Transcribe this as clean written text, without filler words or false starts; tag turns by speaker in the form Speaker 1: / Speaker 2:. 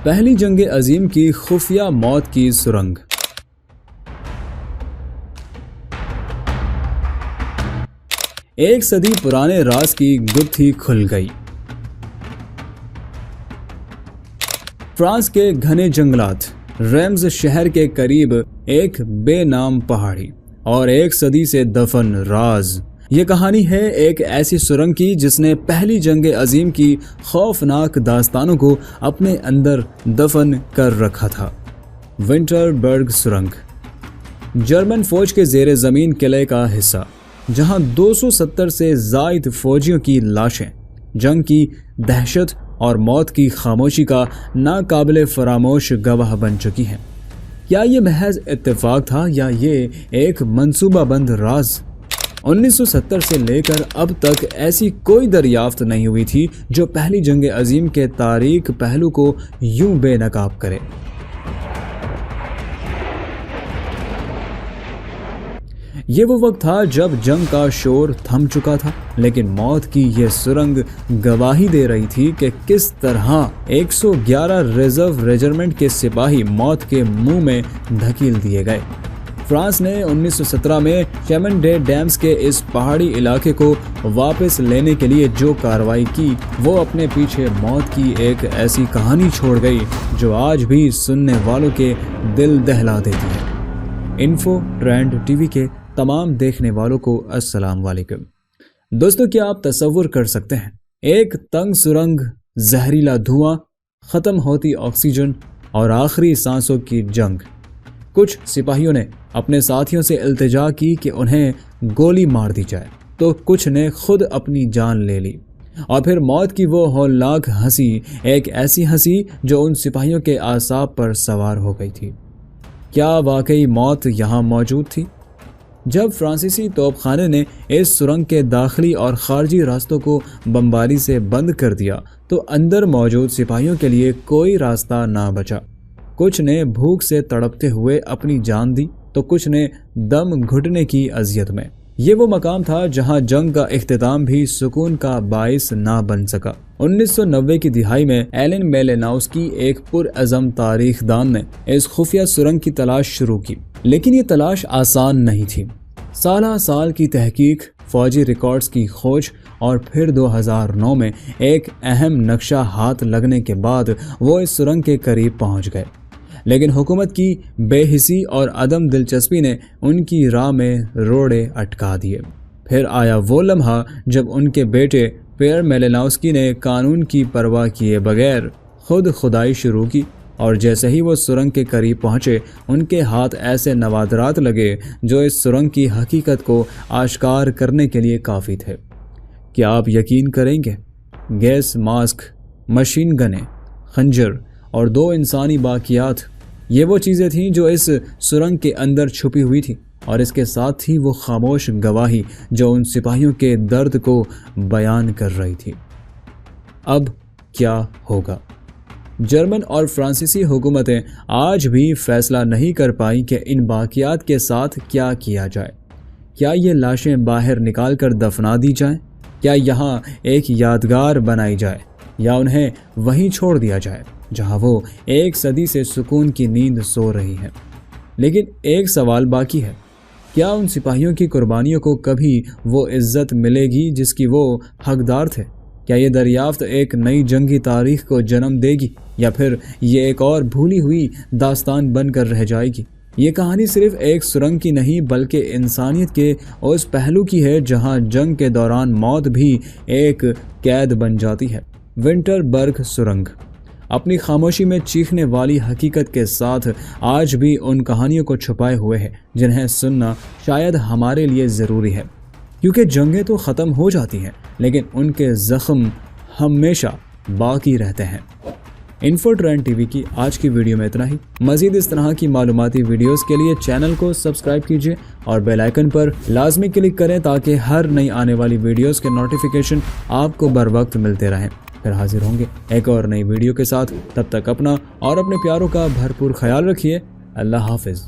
Speaker 1: پہلی جنگ عظیم کی خفیہ موت کی سرنگ۔ ایک صدی پرانے راز کی گتھی کھل گئی۔ فرانس کے گھنے جنگلات، ریمز شہر کے قریب ایک بے نام پہاڑی اور ایک صدی سے دفن راز۔ یہ کہانی ہے ایک ایسی سرنگ کی جس نے پہلی جنگ عظیم کی خوفناک داستانوں کو اپنے اندر دفن کر رکھا تھا۔ ونٹر برگ سرنگ جرمن فوج کے زیر زمین قلعے کا حصہ، جہاں 270 سے زائد فوجیوں کی لاشیں جنگ کی دہشت اور موت کی خاموشی کا ناقابل فراموش گواہ بن چکی ہیں۔ کیا یہ محض اتفاق تھا یا یہ ایک منصوبہ بند راز؟ 1970 سے لے کر اب تک ایسی کوئی دریافت نہیں ہوئی تھی جو پہلی جنگ عظیم کے تاریک پہلو کو یوں بے نقاب کرے۔ یہ وہ وقت تھا جب جنگ کا شور تھم چکا تھا، لیکن موت کی یہ سرنگ گواہی دے رہی تھی کہ کس طرح 111 ریزرو ریجرمنٹ کے سپاہی موت کے منہ میں دھکیل دیے گئے۔ فرانس نے 1917 میں چیمن ڈے ڈیمز کے اس پہاڑی علاقے کو واپس لینے کے لیے جو کارروائی کی، وہ اپنے پیچھے موت کی ایک ایسی کہانی چھوڑ گئی جو آج بھی سننے والوں کے دل دہلا دیتی ہے۔ انفو ٹرینڈ ٹی وی کے تمام دیکھنے والوں کو السلام علیکم۔ دوستو، کیا آپ تصور کر سکتے ہیں ایک تنگ سرنگ، زہریلا دھواں، ختم ہوتی آکسیجن اور آخری سانسوں کی جنگ۔ کچھ سپاہیوں نے اپنے ساتھیوں سے التجا کی کہ انہیں گولی مار دی جائے، تو کچھ نے خود اپنی جان لے لی، اور پھر موت کی وہ ہولناک ہنسی، ایک ایسی ہنسی جو ان سپاہیوں کے اعصاب پر سوار ہو گئی تھی۔ کیا واقعی موت یہاں موجود تھی؟ جب فرانسیسی توپ خانے نے اس سرنگ کے داخلی اور خارجی راستوں کو بمباری سے بند کر دیا تو اندر موجود سپاہیوں کے لیے کوئی راستہ نہ بچا۔ کچھ نے بھوک سے تڑپتے ہوئے اپنی جان دی تو کچھ نے دم گھٹنے کی اذیت میں۔ یہ وہ مقام تھا جہاں جنگ کا اختتام بھی سکون کا باعث نہ بن سکا۔ 1990 کی دہائی میں ایلن میلیناوسکی، ایک پرعزم تاریخ دان، نے اس خفیہ سرنگ کی تلاش شروع کی، لیکن یہ تلاش آسان نہیں تھی۔ سالہ سال کی تحقیق، فوجی ریکارڈز کی کھوج اور پھر 2009 میں ایک اہم نقشہ ہاتھ لگنے کے بعد وہ اس سرنگ کے قریب پہنچ گئے، لیکن حکومت کی بے حسی اور عدم دلچسپی نے ان کی راہ میں روڑے اٹکا دیے۔ پھر آیا وہ لمحہ جب ان کے بیٹے پیئر میلیناوسکی نے قانون کی پرواہ کیے بغیر خود خدائی شروع کی، اور جیسے ہی وہ سرنگ کے قریب پہنچے، ان کے ہاتھ ایسے نوادرات لگے جو اس سرنگ کی حقیقت کو آشکار کرنے کے لیے کافی تھے۔ کیا آپ یقین کریں گے؟ گیس ماسک، مشین گنیں، خنجر اور 2 انسانی باقیات، یہ وہ چیزیں تھیں جو اس سرنگ کے اندر چھپی ہوئی تھیں، اور اس کے ساتھ ہی وہ خاموش گواہی جو ان سپاہیوں کے درد کو بیان کر رہی تھی۔ اب کیا ہوگا؟ جرمن اور فرانسیسی حکومتیں آج بھی فیصلہ نہیں کر پائیں کہ ان باقیات کے ساتھ کیا کیا جائے۔ کیا یہ لاشیں باہر نکال کر دفنا دی جائیں؟ کیا یہاں ایک یادگار بنائی جائے، یا انہیں وہیں چھوڑ دیا جائے جہاں وہ ایک صدی سے سکون کی نیند سو رہی ہیں؟ لیکن ایک سوال باقی ہے، کیا ان سپاہیوں کی قربانیوں کو کبھی وہ عزت ملے گی جس کی وہ حقدار تھے؟ کیا یہ دریافت ایک نئی جنگی تاریخ کو جنم دے گی، یا پھر یہ ایک اور بھولی ہوئی داستان بن کر رہ جائے گی؟ یہ کہانی صرف ایک سرنگ کی نہیں بلکہ انسانیت کے اس پہلو کی ہے جہاں جنگ کے دوران موت بھی ایک قید بن جاتی ہے۔ ونٹر برگ سرنگ اپنی خاموشی میں چیخنے والی حقیقت کے ساتھ آج بھی ان کہانیوں کو چھپائے ہوئے ہے جنہیں سننا شاید ہمارے لیے ضروری ہے، کیونکہ جنگیں تو ختم ہو جاتی ہیں لیکن ان کے زخم ہمیشہ باقی رہتے ہیں۔ انفو ٹرینڈ ٹی وی کی آج کی ویڈیو میں اتنا ہی۔ مزید اس طرح کی معلوماتی ویڈیوز کے لیے چینل کو سبسکرائب کیجیے اور بیل آئیکن پر لازمی کلک کریں تاکہ ہر نئی آنے والی ویڈیوز کے نوٹیفیکیشن آپ کو بر وقت ملتے رہیں۔ پھر حاضر ہوں گے ایک اور نئی ویڈیو کے ساتھ، تب تک اپنا اور اپنے پیاروں کا بھرپور خیال رکھیے۔ اللہ حافظ۔